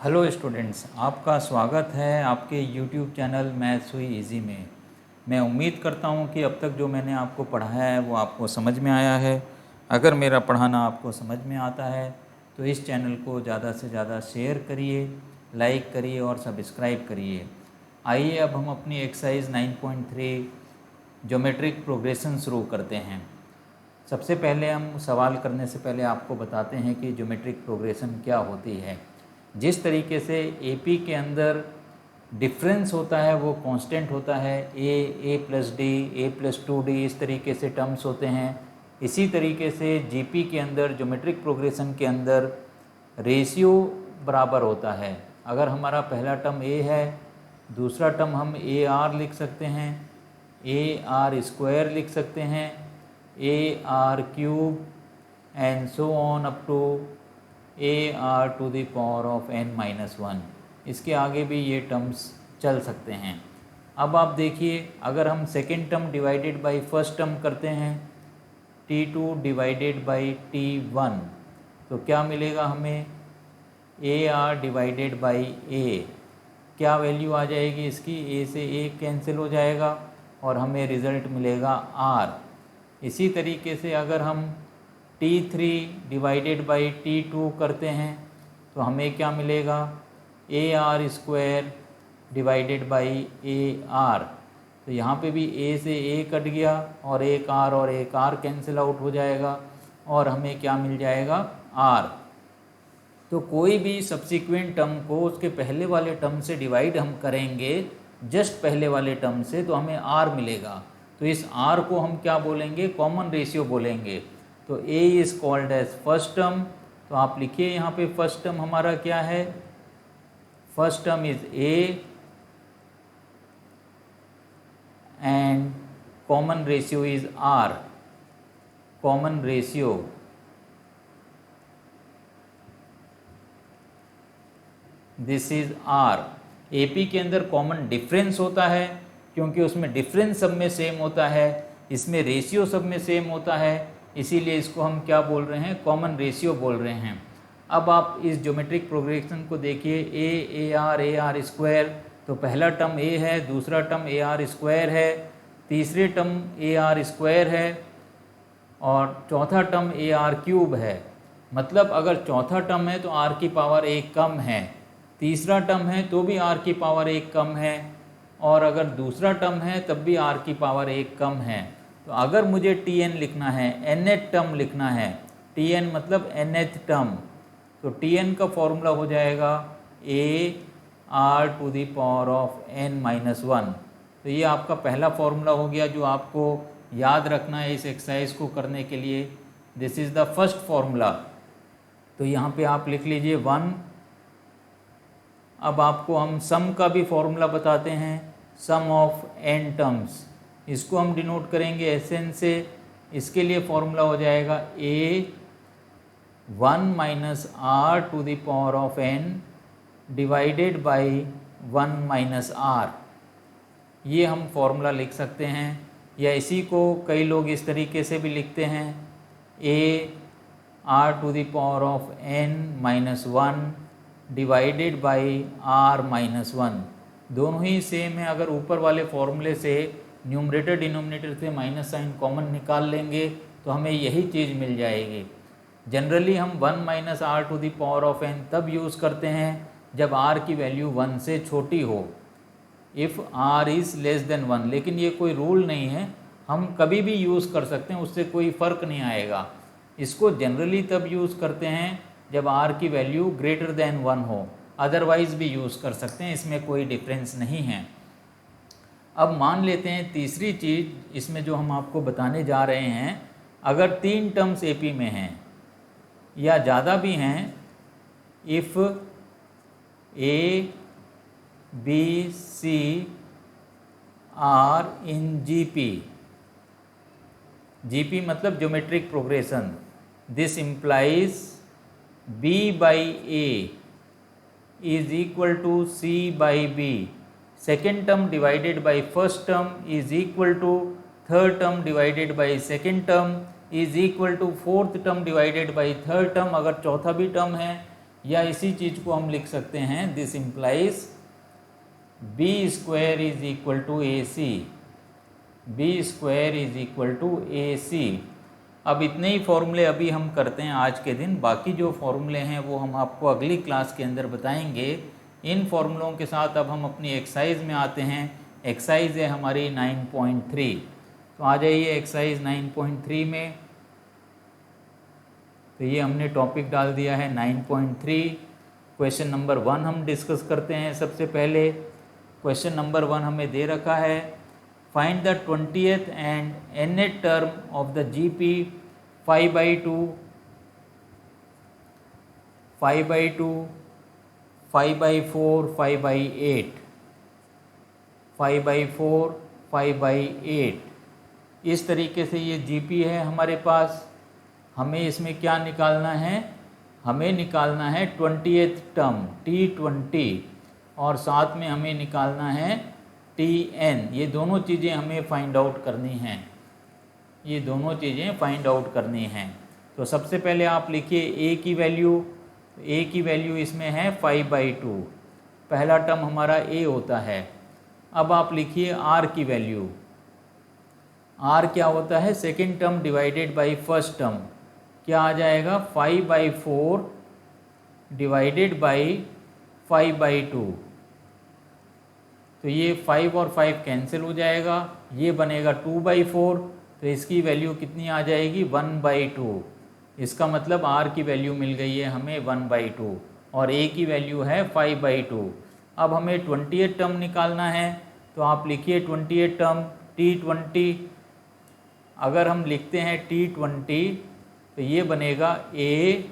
Hello students, आपका स्वागत है आपके यूट्यूब चैनल मैथ्स हुई इजी में। मैं उम्मीद करता हूं कि अब तक जो मैंने आपको पढ़ाया है वो आपको समझ में आया है। अगर मेरा पढ़ाना आपको समझ में आता है तो इस चैनल को ज़्यादा से ज़्यादा शेयर करिए, लाइक करिए और सब्सक्राइब करिए। आइए अब हम अपनी एक्सरसाइज 9.3 ज्योमेट्रिक प्रोग्रेशन शुरू करते हैं। सबसे पहले हम सवाल करने से पहले आपको बताते हैं कि ज्योमेट्रिक प्रोग्रेशन क्या होती है। जिस तरीके से एपी के अंदर डिफरेंस होता है वो कांस्टेंट होता है, ए प्लस डी, ए प्लस 2d, इस तरीके से टर्म्स होते हैं। इसी तरीके से जीपी के अंदर ज्योमेट्रिक प्रोग्रेशन के अंदर रेशियो बराबर होता है। अगर हमारा पहला टर्म ए है, दूसरा टर्म हम ए आर लिख सकते हैं, ए आर स्क्वायर लिख सकते हैं, A R cube and so on up to A R to the power of n-1। इसके आगे भी ये टर्म्स चल सकते हैं। अब आप देखिए, अगर हम second term divided by first term करते हैं t2 डिवाइडेड बाय t1 तो क्या मिलेगा हमें? ए आर डिवाइडेड बाई ए। क्या वैल्यू आ जाएगी इसकी? ए से ए कैंसिल हो जाएगा और हमें रिज़ल्ट मिलेगा आर। इसी तरीके से अगर हम T3 डिवाइडेड बाई T2 करते हैं तो हमें क्या मिलेगा? A R square divided by A R. तो यहाँ पे भी ए से ए कट गया और एक आर कैंसिल आउट हो जाएगा और हमें क्या मिल जाएगा? आर। तो कोई भी सब्सिक्वेंट टर्म को उसके पहले वाले टर्म से डिवाइड हम करेंगे, जस्ट पहले वाले टर्म से, तो हमें आर मिलेगा। तो इस आर को हम क्या बोलेंगे? कॉमन रेशियो बोलेंगे। तो A is called as first term. तो आप लिखिए यहाँ पे फर्स्ट टर्म हमारा क्या है? First term is A and common ratio is R. Common ratio this is R. AP के अंदर कॉमन डिफरेंस होता है क्योंकि उसमें डिफरेंस सब में सेम होता है, इसमें रेशियो सब में सेम होता है, इसीलिए इसको हम क्या बोल रहे हैं? कॉमन रेशियो बोल रहे हैं। अब आप इस ज्योमेट्रिक प्रोग्रेशन को देखिए, ए आर स्क्वायर। तो पहला टर्म ए है, दूसरा टर्म ए आर स्क्वायर है, तीसरे टर्म ए आर स्क्वायर है और चौथा टर्म ए आर क्यूब है। मतलब अगर चौथा टर्म है तो आर की पावर एक कम है, तीसरा टर्म है तो भी आर की पावर एक कम है, और अगर दूसरा टर्म है तब भी आर की पावर एक कम है। तो अगर मुझे Tn लिखना है, nth टर्म लिखना है, Tn मतलब nth टर्म, तो Tn का फॉर्मूला हो जाएगा A R to the power of n-1। तो ये आपका पहला फॉर्मूला हो गया जो आपको याद रखना है इस एक्सरसाइज को करने के लिए। This is the first formula. तो यहाँ पे आप लिख लीजिए 1। अब आपको हम सम का भी फॉर्मूला बताते हैं, सम ऑफ n टर्म्स। इसको हम डिनोट करेंगे Sn से। इसके लिए फॉर्मूला हो जाएगा a 1 minus R to the power of n divided by 1 minus R. ये हम फॉर्मूला लिख सकते हैं, या इसी को कई लोग इस तरीके से भी लिखते हैं, a R to the power of n-1 divided by r-1। दोनों ही सेम है। अगर ऊपर वाले फॉर्मूले से न्यूमरेटर डिनोमिनेटर से माइनस साइन कॉमन निकाल लेंगे तो हमें यही चीज़ मिल जाएगी। जनरली हम 1 minus R to the power of n तब यूज़ करते हैं जब r की वैल्यू 1 से छोटी हो, if r is less than 1। लेकिन ये कोई रूल नहीं है, हम कभी भी यूज़ कर सकते हैं, उससे कोई फ़र्क नहीं आएगा। इसको जनरली तब यूज़ करते हैं जब r की वैल्यू ग्रेटर देन 1 हो, अदरवाइज़ भी यूज़ कर सकते हैं, इसमें कोई डिफरेंस नहीं है। अब मान लेते हैं तीसरी चीज़ इसमें जो हम आपको बताने जा रहे हैं, अगर 3 टर्म्स एपी में हैं या ज़्यादा भी हैं, if a b c are in GP मतलब geometric progression, this implies b by a is equal to c by b. Second term divided by first term is equal to third term divided by second term is equal to fourth term divided by third term. अगर चौथा भी term है या इसी चीज़ को हम लिख सकते हैं, this implies b square is equal to a c, b square is equal to a c. अब इतने ही फॉर्मूले अभी हम करते हैं आज के दिन, बाकी जो फॉर्मूले हैं वो हम आपको अगली क्लास के अंदर बताएंगे। इन फॉर्मूलों के साथ अब हम अपनी एक्सरसाइज में आते हैं। एक्सरसाइज है हमारी 9.3। तो आ जाइए एक्सरसाइज 9.3 में। तो ये हमने टॉपिक डाल दिया है 9.3। क्वेश्चन नंबर 1 हम डिस्कस करते हैं। सबसे पहले क्वेश्चन नंबर 1 हमें दे रखा है, find the 20th and nth term of the GP 5/2, 5/2, 5/4, 5/8, 5/4, 5/8। इस तरीके से ये GP है हमारे पास। हमें इसमें क्या निकालना है, हमें निकालना है 20th टर्म T20 और साथ में हमें निकालना है Tn। ये दोनों चीज़ें हमें फाइंड आउट करनी हैं, ये दोनों चीज़ें फाइंड आउट करनी हैं। तो सबसे पहले आप लिखिए A की वैल्यू। A की वैल्यू इसमें है 5/2, पहला टर्म हमारा A होता है। अब आप लिखिए R की वैल्यू। R क्या होता है, second term divided by first term. क्या आ जाएगा, 5/4 डिवाइडेड बाई 5/2। तो ये 5 और 5 कैंसिल हो जाएगा, ये बनेगा 2/4। तो इसकी वैल्यू कितनी आ जाएगी, 1/2। इसका मतलब R की वैल्यू मिल गई है हमें 1/2 और A की वैल्यू है 5/2। अब हमें 20th टर्म निकालना है। तो आप लिखिए 20th टर्म T20। अगर हम लिखते हैं T20 तो ये बनेगा A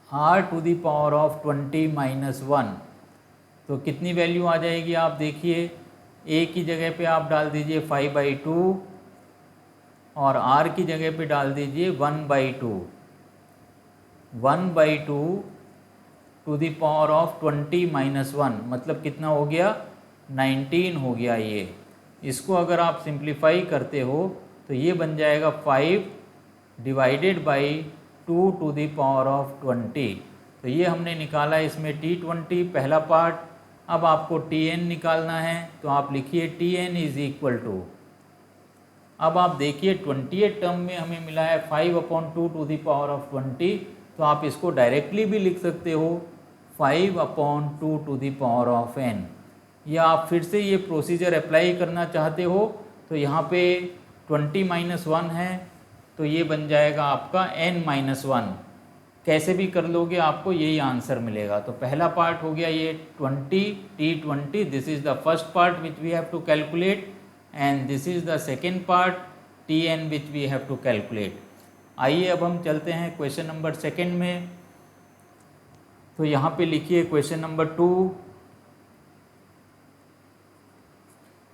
R⁻20 - 1। तो कितनी वैल्यू आ जाएगी आप देखिए, A की जगह पे आप डाल दीजिए 5/2 और R की जगह पे डाल दीजिए 1/2। 1/2 20 - 1 मतलब कितना हो गया, 19 हो गया ये। इसको अगर आप सिंप्लीफाई करते हो तो ये बन जाएगा 5 डिवाइडेड बाई 2 तो ये हमने निकाला इसमें T20 पहला पार्ट। अब आपको Tn निकालना है। तो आप लिखिए Tn इज इक्वल टू, अब आप देखिए 20th टर्म में हमें मिला है 5/2 तो आप इसको डायरेक्टली भी लिख सकते हो 5/2 या आप फिर से ये प्रोसीजर अप्लाई करना चाहते हो तो यहाँ पे 20 - 1 है तो ये बन जाएगा आपका n-1। कैसे भी कर लोगे आपको यही आंसर मिलेगा। तो पहला पार्ट हो गया ये T20, this is the first part which we have to calculate and this is the second part Tn which we have to calculate. आइए अब हम चलते हैं क्वेश्चन नंबर 2 में। तो यहाँ पे लिखिए क्वेश्चन नंबर 2।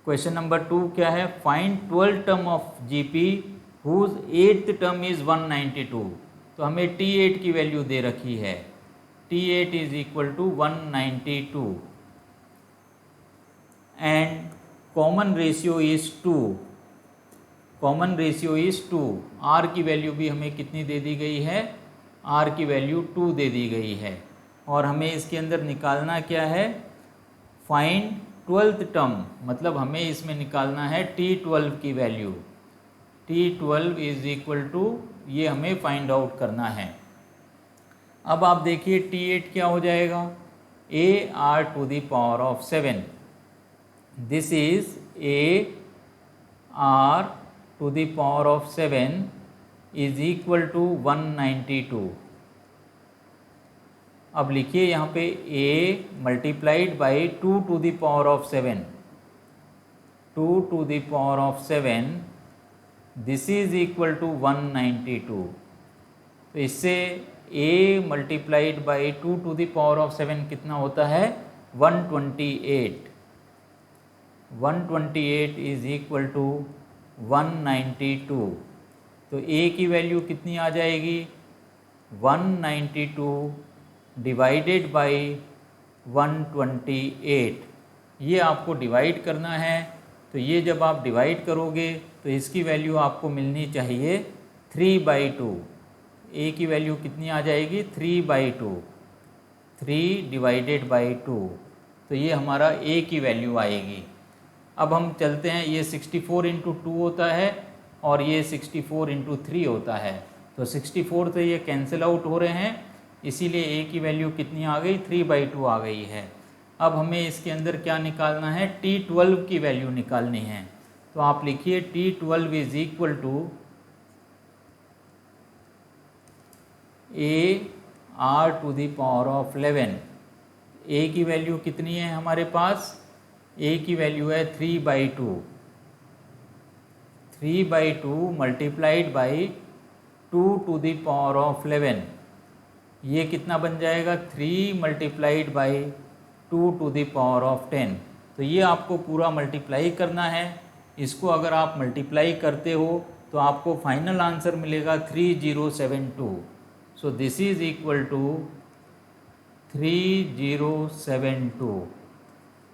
क्वेश्चन नंबर 2 क्या है, find 12th term of GP whose 8th term is 192। तो हमें T8 की वैल्यू दे रखी है, T8 is equal to 192 and common ratio is 2। Common ratio is 2। R की वैल्यू भी हमें कितनी दे दी गई है, R की वैल्यू 2 दे दी गई है। और हमें इसके अंदर निकालना क्या है, फाइंड 12th टर्म, मतलब हमें इसमें निकालना है T12 की value. T12 is equal to, ये हमें फाइंड आउट करना है। अब आप देखिए T8 क्या हो जाएगा, AR⁻7। This is AR⁻7 is equal to 192। अब लिखिए यहाँ पे A multiplied by 2⁻7, 2⁻7 this is equal to 192। तो इससे A मल्टीप्लाइड बाई 2⁻7 कितना होता है, 128। 128 इज इक्वल टू 192। तो A की वैल्यू कितनी आ जाएगी, 192 डिवाइडेड बाई 128। ये आपको डिवाइड करना है। तो ये जब आप डिवाइड करोगे तो इसकी वैल्यू आपको मिलनी चाहिए 3/2। A की वैल्यू कितनी आ जाएगी, 3/2। 3/2, तो ये हमारा a की वैल्यू आएगी। अब हम चलते हैं, ये 64 × 2 होता है और ये 64 × 3 होता है, तो 64 तो ये कैंसिल आउट हो रहे हैं, इसीलिए a की वैल्यू कितनी आ गई, 3/2 आ गई है। अब हमें इसके अंदर क्या निकालना है, T12 की वैल्यू निकालनी है। तो आप लिखिए T12 is equal to AR⁴ a की वैल्यू कितनी है हमारे पास, a की वैल्यू है 3/2, 3/2 मल्टीप्लाइड बाई 2⁴, ये कितना बन जाएगा, 3 मल्टीप्लाइड बाई 2⁻10। तो ये आपको पूरा मल्टीप्लाई करना है। इसको अगर आप मल्टीप्लाई करते हो तो आपको फाइनल आंसर मिलेगा 3072। So this is equal to 3072।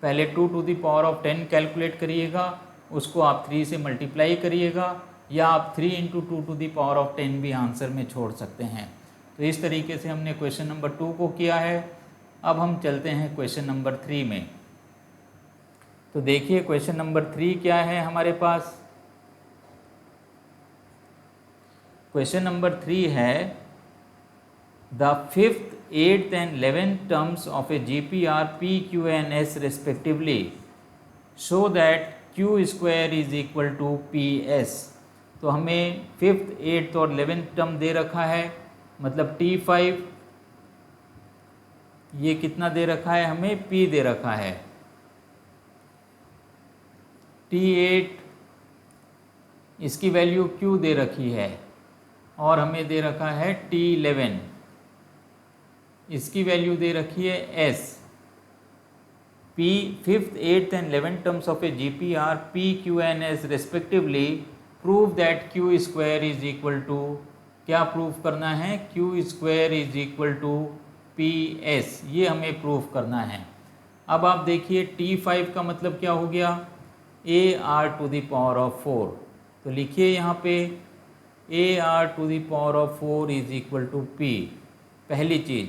पहले 2⁻10 कैलकुलेट करिएगा, उसको आप 3 से मल्टीप्लाई करिएगा, या आप 3 × 2⁻10 भी आंसर में छोड़ सकते हैं। तो इस तरीके से हमने क्वेश्चन नंबर 2 को किया है। अब हम चलते हैं क्वेश्चन नंबर 3 में। तो देखिए क्वेश्चन नंबर 3 क्या है हमारे पास। क्वेश्चन नंबर 3 है, the 5th, 8th and 11th terms of a GPR P, Q and S respectively show that Q² is equal to PS। तो हमें 5th, 8th और 11th टर्म दे रखा है, मतलब T5 ये कितना दे रखा है, हमें P दे रखा है, T8 इसकी वैल्यू Q दे रखी है, और हमें दे रखा है T11 इसकी वैल्यू दे रखी है S। P 5th, 8th and 11th terms of a GPR P, Q and S respectively prove that Q² is equal to, क्या प्रूव करना है, Q² is equal to PS, ये हमें प्रूव करना है। अब आप देखिए T5 का मतलब क्या हो गया, AR⁴, तो लिखिए यहाँ पे AR⁴ is equal to P, पहली चीज़।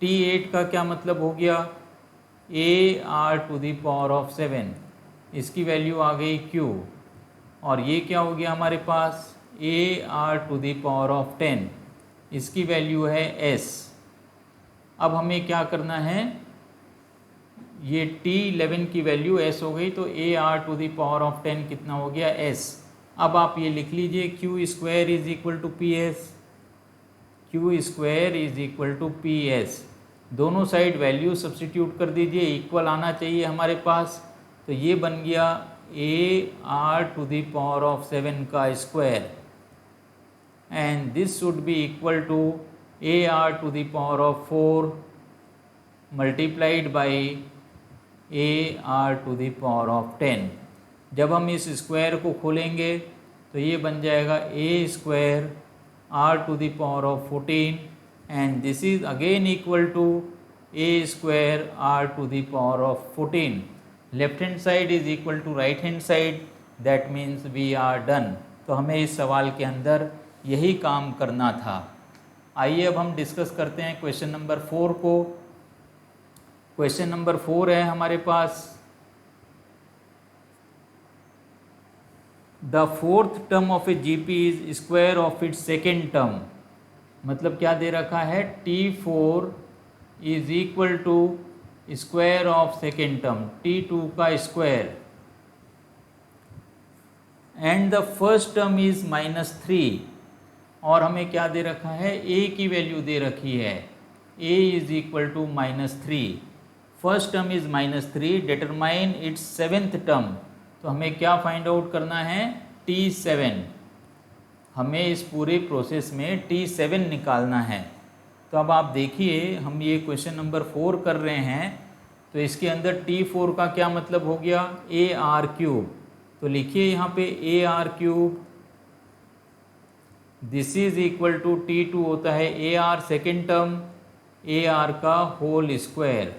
T8 का क्या मतलब हो गया, AR⁴ इसकी वैल्यू आ गई Q, और ये क्या हो गया हमारे पास, AR⁴ इसकी वैल्यू है S। अब हमें क्या करना है, ये T11 की वैल्यू S हो गई, तो AR⁴ कितना हो गया, S। अब आप ये लिख लीजिए Q² is equal to PS, Q² is equal to PS। दोनों साइड वैल्यू सब्स्टिट्यूट कर दीजिए, इक्वल आना चाहिए हमारे पास, तो ये बन गया AR⁴ का square, and this should be equal to AR⁴ multiplied by AR⁴ जब हम इस स्क्वायर को खोलेंगे तो ये बन जाएगा A² R⁴ and this is again equal to A² R⁴. Left hand side is equal to right hand side, that means we are done. तो हमें इस सवाल के अंदर यही काम करना था। आइए अब हम डिस्कस करते हैं क्वेश्चन नंबर 4 को। क्वेश्चन नंबर 4 है हमारे पास, the 4th term of a GP is square of its second term, मतलब क्या दे रखा है, T4 is equal to square of second term T2 का square, and the first term is -3, और हमें क्या दे रखा है, A की वैल्यू दे रखी है, A is equal to -3, first term is -3, determine its 7th term. तो हमें क्या फाइंड आउट करना है, T7, हमें इस पूरे प्रोसेस में T7 निकालना है। तो अब आप देखिए हम ये क्वेश्चन नंबर 4 कर रहे हैं, तो इसके अंदर T4 का क्या मतलब हो गया, AR⁵। तो लिखिए यहाँ पे AR⁵, this is equal to T2 होता है AR सेकेंड टर्म, AR का होल स्क्वायर।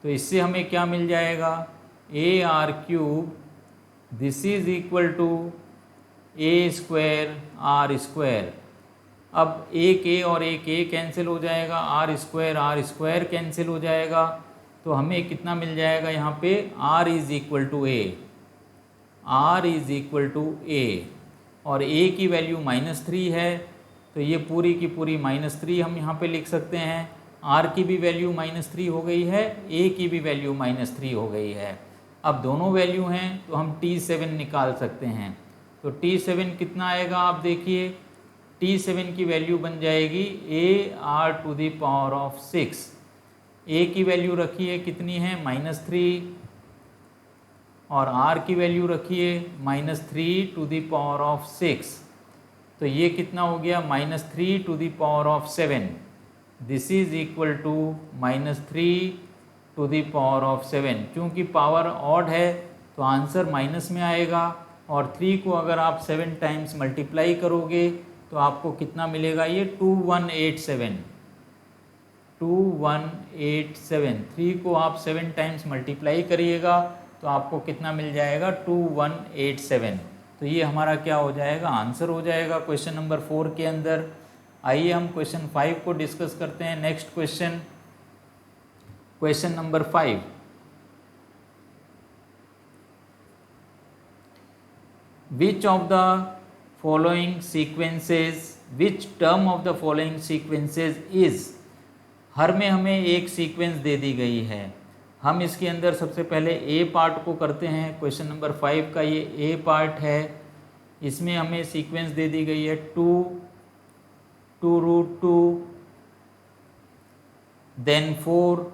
तो इससे हमें क्या मिल जाएगा, AR⁵, this is equal to A² R²। अब एक ए और एक ए कैंसिल हो जाएगा, आर स्क्वायर कैंसिल हो जाएगा, तो हमें कितना मिल जाएगा यहाँ पे, r is equal to a, r is equal to a, और a की वैल्यू -3 है, तो ये पूरी की पूरी -3 हम यहाँ पे लिख सकते हैं। r की भी वैल्यू -3 हो गई है, a की भी वैल्यू -3 हो गई है। अब दोनों वैल्यू हैं तो हम T7 निकाल सकते हैं। तो T7 कितना आएगा आप देखिए, T7 की वैल्यू बन जाएगी ar⁶। a की वैल्यू रखिए कितनी है, -3, और r की वैल्यू रखिए -3⁶। तो ये कितना हो गया, -3�7। This is equal to -3�7। क्योंकि पावर ऑड है तो आंसर माइनस में आएगा, और 3 को अगर आप 7 टाइम्स मल्टीप्लाई करोगे तो आपको कितना मिलेगा, ये 2187। 2187, 3 को आप 7 टाइम्स मल्टीप्लाई करिएगा तो आपको कितना मिल जाएगा, 2187। तो ये हमारा क्या हो जाएगा, आंसर हो जाएगा क्वेश्चन नंबर 4 के अंदर। आइए हम क्वेश्चन 5 को डिस्कस करते हैं। Next question, question number 5, which of the following sequences, which term of the following sequences is, हर में हमें एक सीक्वेंस दे दी गई है। हम इसके अंदर सबसे पहले ए पार्ट को करते हैं। क्वेश्चन नंबर 5 का ये ए पार्ट है। इसमें हमें सीक्वेंस दे दी गई है 2 √2 देन 4।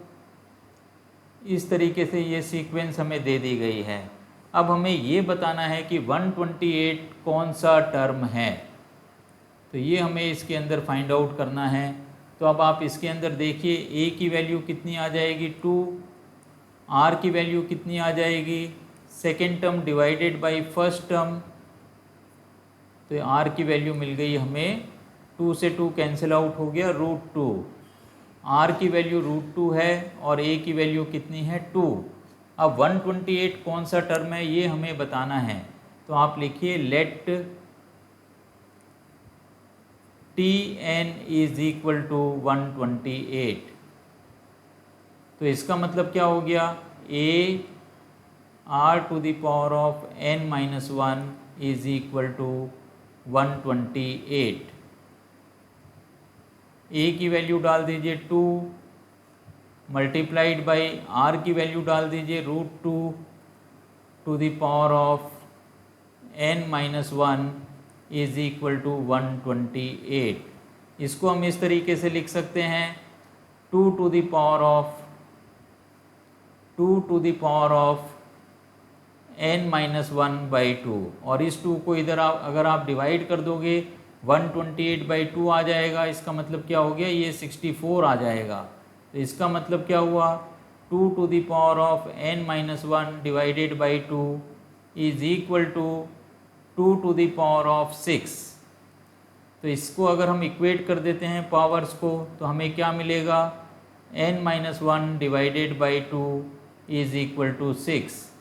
इस तरीके से ये सीक्वेंस हमें दे दी गई है। अब हमें ये बताना है कि 128 कौन सा टर्म है, तो ये हमें इसके अंदर फाइंड आउट करना है। तो अब आप इसके अंदर देखिए, ए की वैल्यू कितनी आ जाएगी, 2, आर की वैल्यू कितनी आ जाएगी, second term divided by first term, तो आर की वैल्यू मिल गई हमें, 2 से 2 कैंसिल आउट हो गया, √2। आर की वैल्यू √2 है और ए की वैल्यू कितनी है, 2। अब 128 कौन सा टर्म है ये हमें बताना है। तो आप लिखिए let Tn is equal to 128। तो इसका मतलब क्या हो गया, ar⁴n-1 इज इक्वल टू 128। ए की वैल्यू डाल दीजिए 2 मल्टीप्लाइड बाई आर की वैल्यू डाल दीजिए √2n-1 इज इक्वल टू 128। इसको हम इस तरीके से लिख सकते हैं 2 to the power of n-1/2, और इस 2 को इधर अगर आप डिवाइड कर दोगे 128/2 आ जाएगा। इसका मतलब क्या हो गया, ये 64 आ जाएगा। तो इसका मतलब क्या हुआ, 2 to the power of n-1 divided by 2 is equal to 2 to the power of 6। तो इसको अगर हम इक्वेट कर देते हैं पावर्स को तो हमें क्या मिलेगा, n-1 divided by 2 is equal to 6,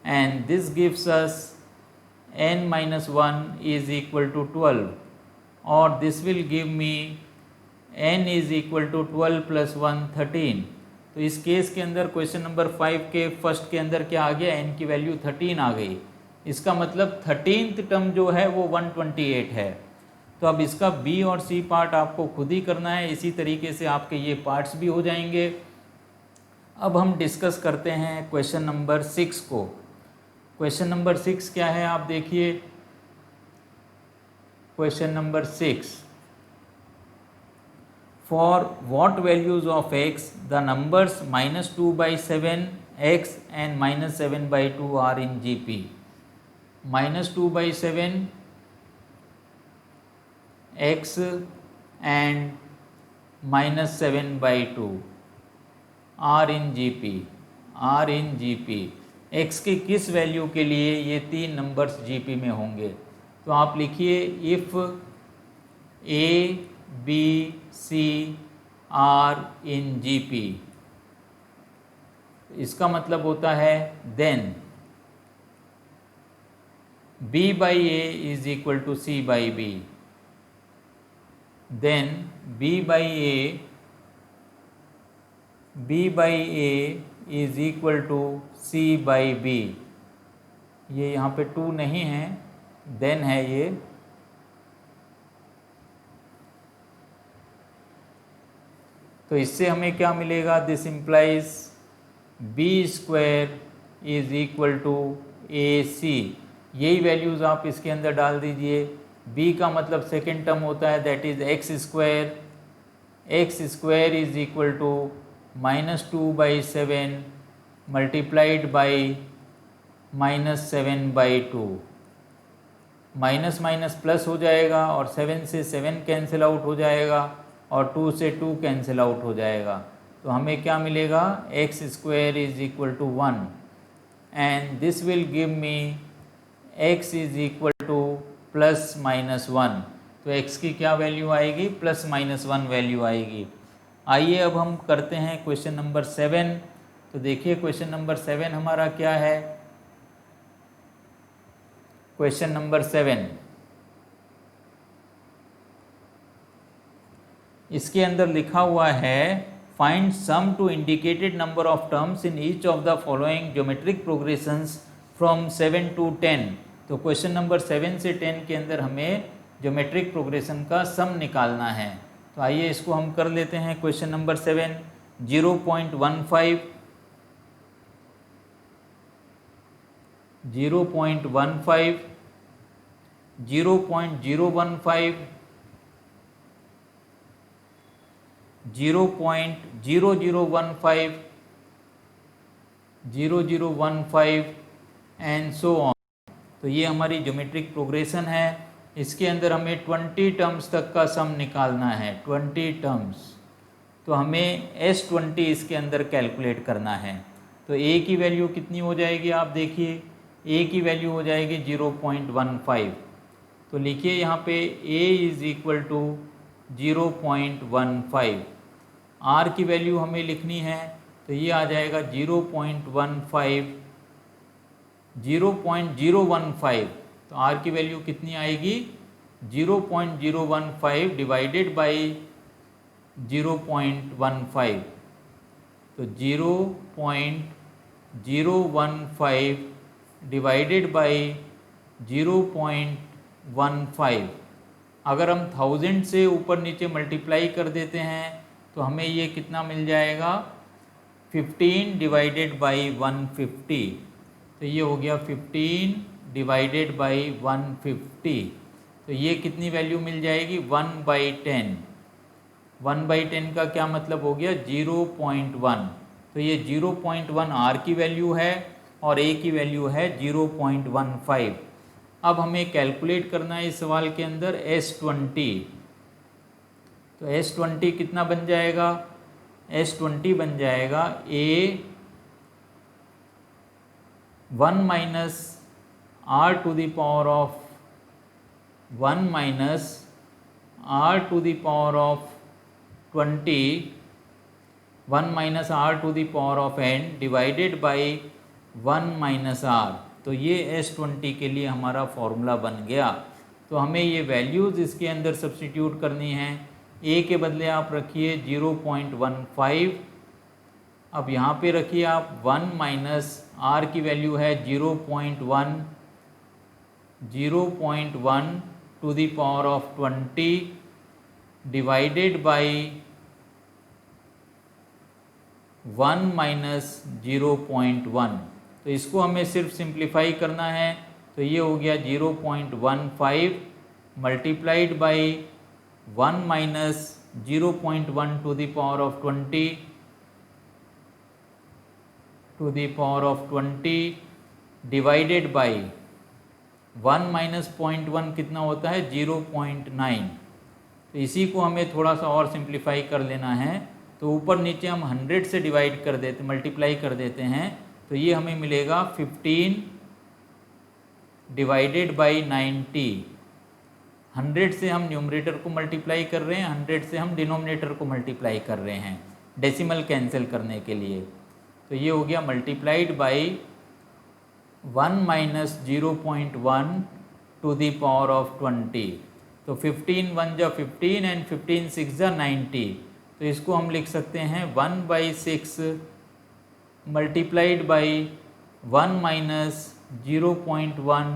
and this gives us n-1 is equal to 12, और this will give me n is equal to 12 + 1 13। तो इस केस के अंदर क्वेश्चन नंबर 5 के फर्स्ट के अंदर क्या आ गया, n की वैल्यू 13 आ गई। इसका मतलब 13th टर्म जो है वो 128 है। तो अब इसका बी और सी पार्ट आपको खुद ही करना है, इसी तरीके से आपके ये पार्ट्स भी हो जाएंगे। अब हम डिस्कस करते हैं क्वेश्चन नंबर 6 को। क्वेश्चन नंबर 6 क्या है आप देखिए, question number 6, for what values of x the numbers -2/7 x and -7/2 are in GP। -2/7 x and -7/2 are in GP। x की किस वैल्यू के लिए ये 3 नंबर्स GP में होंगे। तो आप लिखिए if A B C are in GP, इसका मतलब होता है then B/A is equal to C/B। then b by a is equal to c by b। ये यहाँ पे 2 नहीं है, then है ये। तो इससे हमें क्या मिलेगा? This implies b square is equal to a c. यही वैल्यूज़ आप इसके अंदर डाल दीजिए। b का मतलब सेकेंड टर्म होता है, that is X square. X square is equal to -2/7 multiplied by -7/2। Minus minus plus हो जाएगा और 7 से 7 कैंसिल आउट हो जाएगा और 2 से 2 कैंसिल आउट हो जाएगा। तो हमें क्या मिलेगा? X square is equal to 1 and this will give me x is equal to +-1। तो x की क्या वैल्यू आएगी? +-1 वैल्यू आएगी। आइए अब हम करते हैं क्वेश्चन नंबर 7। तो देखिए क्वेश्चन नंबर 7 हमारा क्या है। क्वेश्चन नंबर 7, इसके अंदर लिखा हुआ है find sum to indicated number of terms in each of the following geometric progressions from 7 to 10। तो क्वेश्चन नंबर 7 से 10 के अंदर हमें ज्योमेट्रिक प्रोग्रेशन का सम निकालना है। तो आइए इसको हम कर लेते हैं। Question number 7, 0.15, 0.15, 0.015, 0.0015, 0015 and so on. तो ये हमारी ज्योमेट्रिक प्रोग्रेशन है। इसके अंदर हमें 20 टर्म्स तक का सम निकालना है, 20 टर्म्स। तो हमें S20 इसके अंदर कैलकुलेट करना है। तो A की वैल्यू कितनी हो जाएगी? आप देखिए A की वैल्यू हो जाएगी 0.15। तो लिखिए यहाँ पे A is equal to 0.15। R की वैल्यू हमें लिखनी है, तो ये आ जाएगा 0.15, 0.015। तो R की वैल्यू कितनी आएगी? 0.015 डिवाइडेड बाई 0.15। तो 0.015 डिवाइडेड बाई 0.15। अगर हम 1000 से ऊपर नीचे मल्टीप्लाई कर देते हैं तो हमें ये कितना मिल जाएगा? 15 डिवाइडेड बाई 150। तो ये हो गया 15 डिवाइडेड बाई 150। तो ये कितनी वैल्यू मिल जाएगी? 1/10। 1/10 का क्या मतलब हो गया? 0.1। तो ये 0.1 R की वैल्यू है और A की वैल्यू है 0.15। अब हमें कैलकुलेट करना है इस सवाल के अंदर S20। तो S20 कितना बन जाएगा? S20 बन जाएगा A 1 minus R to the power of 1 minus R to the power of 20, 1 minus R to the power of n divided by 1 minus R। तो ये S20 के लिए हमारा फॉर्मूला बन गया। तो हमें ये वैल्यूज़ इसके अंदर सब्स्टिट्यूट करनी है। A के बदले आप रखिए 0.15। अब यहाँ पे रखिए आप 1 माइनस R की वैल्यू है 0.1, 0.1 to the power of 20 divided by 1 minus 0.1। तो इसको हमें सिर्फ सिंप्लीफाई करना है। तो ये हो गया 0.15 multiplied by 1 minus 0.1 to the power of 20 to the power of 20 divided by 1 minus 0.1 कितना होता है? 0.9। तो इसी को हमें थोड़ा सा और सिंप्लीफाई कर लेना है। तो ऊपर नीचे हम 100 से डिवाइड कर देते, मल्टीप्लाई कर देते हैं। तो ये हमें मिलेगा 15 डिवाइडेड बाई 90। 100 से हम न्यूमरेटर को मल्टीप्लाई कर रहे हैं, 100 से हम डिनोमिनेटर को मल्टीप्लाई कर रहे हैं डेसिमल कैंसिल करने के लिए। तो ये हो गया multiplied by 1 minus 0.1 to the power of 20। तो 15 1 जा 15 एंड 15 6 जा 90। तो इसको हम लिख सकते हैं 1/6 multiplied by 1 minus 0.1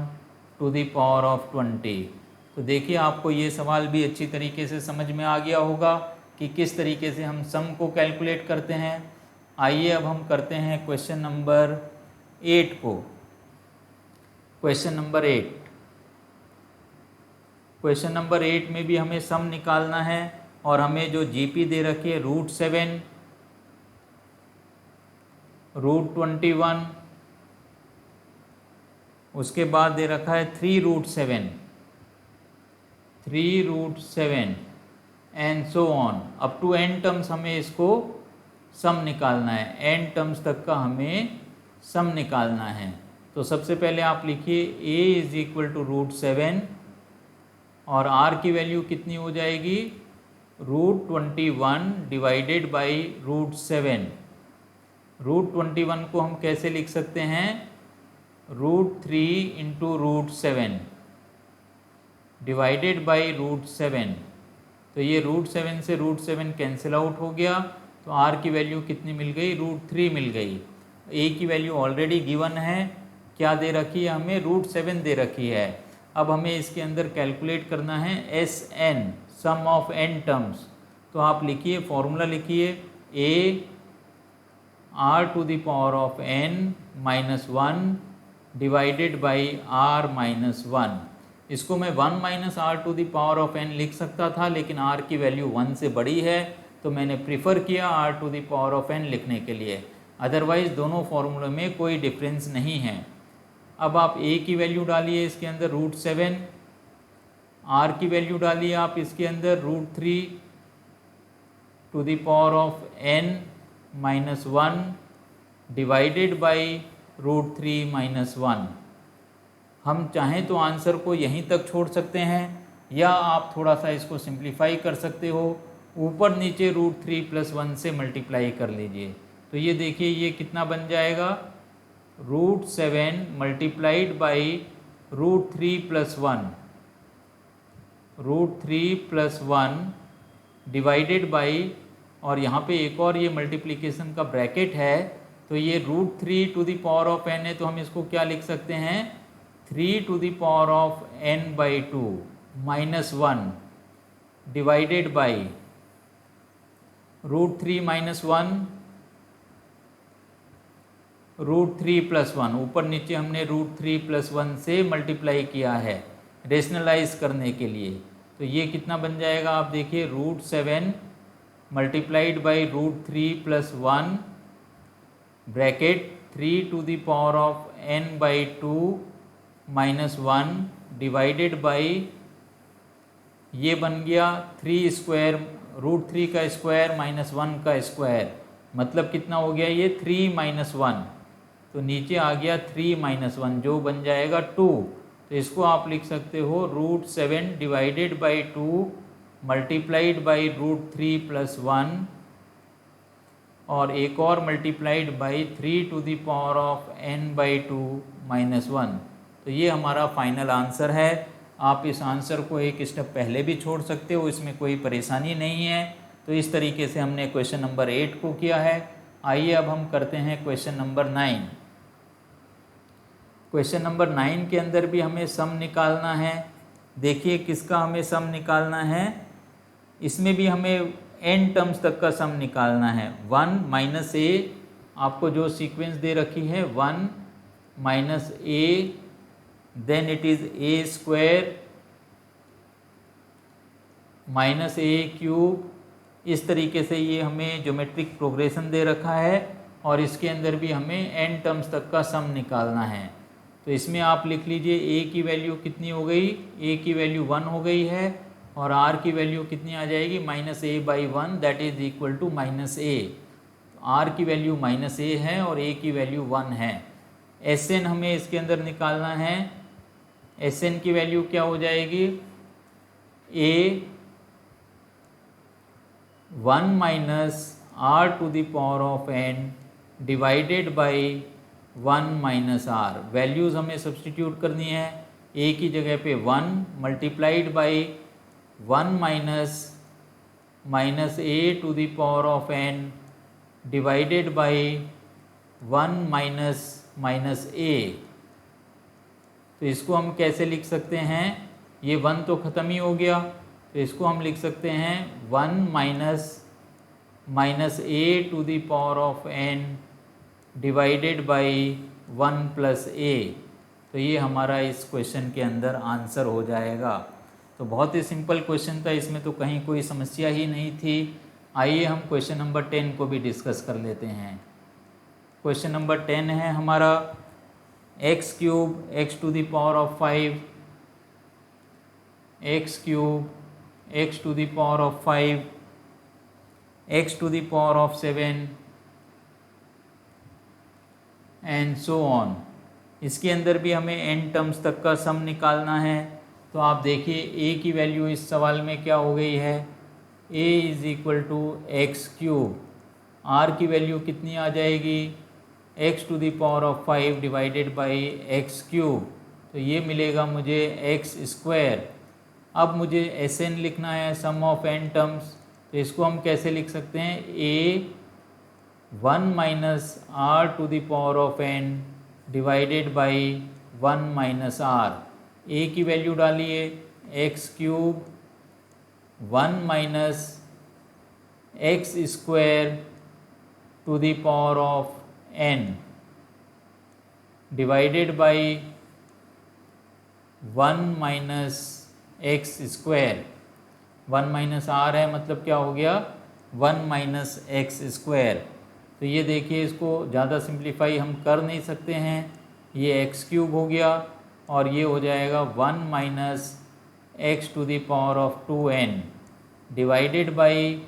to the power of 20। तो देखिए आपको ये सवाल भी अच्छी तरीके से समझ में आ गया होगा कि किस तरीके से हम सम को कैलकुलेट करते हैं। आइए अब हम करते हैं क्वेश्चन नंबर 8 को। क्वेश्चन नंबर 8, क्वेश्चन नंबर 8 में भी हमें सम निकालना है और हमें जो जीपी दे रखी है √7, √21, उसके बाद दे रखा है 3√7 and so on up to n terms. हमें इसको सम निकालना है, n टर्म्स तक का हमें सम निकालना है। तो सबसे पहले आप लिखिए a इज इक्वल टू √7 और r की वैल्यू कितनी हो जाएगी, √21 डिवाइडेड बाई √7। √21 को हम कैसे लिख सकते हैं, √3 इंटू √7 डिवाइडेड बाई √7। तो ये √7 से √7 कैंसिल आउट हो गया, तो r की वैल्यू कितनी मिल गई, √3 मिल गई। a की वैल्यू ऑलरेडी गिवन है, क्या दे रखी है हमें, √7 दे रखी है। अब हमें इसके अंदर कैलकुलेट करना है Sn, sum of n terms. तो आप लिखिए, फॉर्मूला लिखिए, a r to the power of n minus 1 divided by r minus 1। इसको मैं 1 minus R to the power of n लिख सकता था, लेकिन r की वैल्यू 1 से बड़ी है तो मैंने प्रीफर किया r to the power of n लिखने के लिए। अदरवाइज दोनों फॉर्मूले में कोई डिफरेंस नहीं है। अब आप a की वैल्यू डालिए इसके अंदर √7, r की वैल्यू डालिए आप इसके अंदर √3 to the power of n minus 1 divided by √3 minus 1। हम चाहें तो आंसर को यहीं तक छोड़ सकते हैं या आप थोड़ा सा इसको सिंप्लीफाई कर सकते हो, ऊपर नीचे √3 + 1 से मल्टीप्लाई कर लीजिए। तो ये देखिए ये कितना बन जाएगा, √7 मल्टीप्लाइड बाई √3 + 1, √3 + 1 डिवाइडेड बाई, और यहाँ पे एक और ये मल्टीप्लिकेशन का ब्रैकेट है, तो ये √3 to the power of n है, तो हम इसको क्या लिख सकते हैं, 3 to the power of n/2 minus 1 divided by √3 minus 1, √3 + 1, ऊपर नीचे हमने √3 + 1 से मल्टीप्लाई किया है रेशनलाइज करने के लिए। तो ये कितना बन जाएगा, आप देखिए, √7 multiplied by √3 + 1 bracket 3 to the power of n/2 minus 1 divided by, ये बन गया 3 स्क्वायर, √3 का स्क्वायर माइनस 1 का स्क्वायर, मतलब कितना हो गया ये 3 - 1, तो नीचे आ गया 3 - 1 जो बन जाएगा 2। तो इसको आप लिख सकते हो √7 डिवाइडेड बाई 2 मल्टीप्लाइड बाई √3 + 1 और एक और multiplied by 3 to the power of n/2 minus 1। तो ये हमारा फाइनल आंसर है। आप इस आंसर को एक स्टेप पहले भी छोड़ सकते हो, इसमें कोई परेशानी नहीं है। तो इस तरीके से हमने क्वेश्चन नंबर 8 को किया है। आइए अब हम करते हैं क्वेश्चन नंबर 9। क्वेश्चन नंबर 9 के अंदर भी हमें सम निकालना है। देखिए किसका हमें सम निकालना है, इसमें भी हमें n टर्म्स तक का सम निकालना है। 1 - a, आपको जो सीक्वेंस दे रखी है 1 - a, then it is a² - a³। इस तरीके से ये हमें ज्योमेट्रिक प्रोग्रेशन दे रखा है और इसके अंदर भी हमें n टर्म्स तक का सम निकालना है। तो इसमें आप लिख लीजिए a की वैल्यू कितनी हो गई, a की वैल्यू 1 हो गई है और r की वैल्यू कितनी आ जाएगी, -a/1 that is equal to -a। r की वैल्यू -a है और a की वैल्यू 1 है। Sn हमें इसके अंदर निकालना है। Sn की वैल्यू क्या हो जाएगी, a 1 - r to the power of n divided by 1 - r। Values हमें सब्सटीट्यूट करनी है। a की जगह पे 1 multiplied by 1 minus a to the power of n divided by 1 minus a। तो इसको हम कैसे लिख सकते हैं, ये 1 तो ख़त्म ही हो गया, तो इसको हम लिख सकते हैं 1 minus a to the power of n divided by 1 plus a। तो ये हमारा इस क्वेश्चन के अंदर आंसर हो जाएगा। तो बहुत ही सिंपल क्वेश्चन था, इसमें तो कहीं कोई समस्या ही नहीं थी। आइए हम क्वेश्चन नंबर 10 को भी डिस्कस कर लेते हैं। क्वेश्चन नंबर 10 है हमारा X cube X to the power of 5 X cube X to the power of 5 X to the power of 7 and so on. इसके अंदर भी हमें n टर्म्स तक का सम निकालना है। तो आप देखिए a की वैल्यू इस सवाल में क्या हो गई है, a is equal to X cube. r की वैल्यू कितनी आ जाएगी, x to the power of 5 divided by X cube. तो ये मिलेगा मुझे एक्स स्क्वायर। अब मुझे Sn लिखना है, सम ऑफ n टर्म्स। तो इसको हम कैसे लिख सकते हैं, a 1 minus r to the power of n divided by 1 minus r। a की वैल्यू डालिए, X cube 1 minus X square to the power of n divided by 1 minus X square. 1 minus r है, मतलब क्या हो गया 1 minus X square. तो ये देखिए, इसको ज़्यादा सिंप्लीफाई हम कर नहीं सकते हैं, ये एक्स क्यूब हो गया और ये हो जाएगा 1 minus X to the power of 2n divided by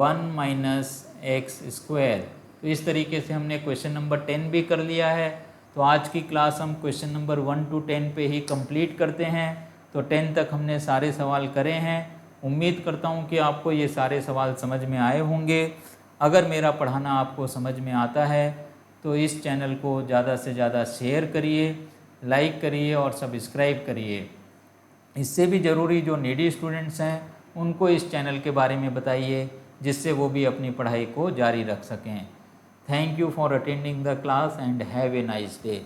1 minus X square. तो इस तरीके से हमने क्वेश्चन नंबर 10 भी कर लिया है। तो आज की क्लास हम क्वेश्चन नंबर 1 to 10 पे ही कंप्लीट करते हैं। तो 10 तक हमने सारे सवाल करे हैं। उम्मीद करता हूँ कि आपको ये सारे सवाल समझ में आए होंगे। अगर मेरा पढ़ाना आपको समझ में आता है तो इस चैनल को ज़्यादा से ज़्यादा शेयर करिए, लाइक करिए और सब्सक्राइब करिए। इससे भी ज़रूरी जो नीडी स्टूडेंट्स हैं उनको इस चैनल के बारे में बताइए, जिससे वो भी अपनी पढ़ाई को जारी रख सकें। Thank you for attending the class and have a nice day.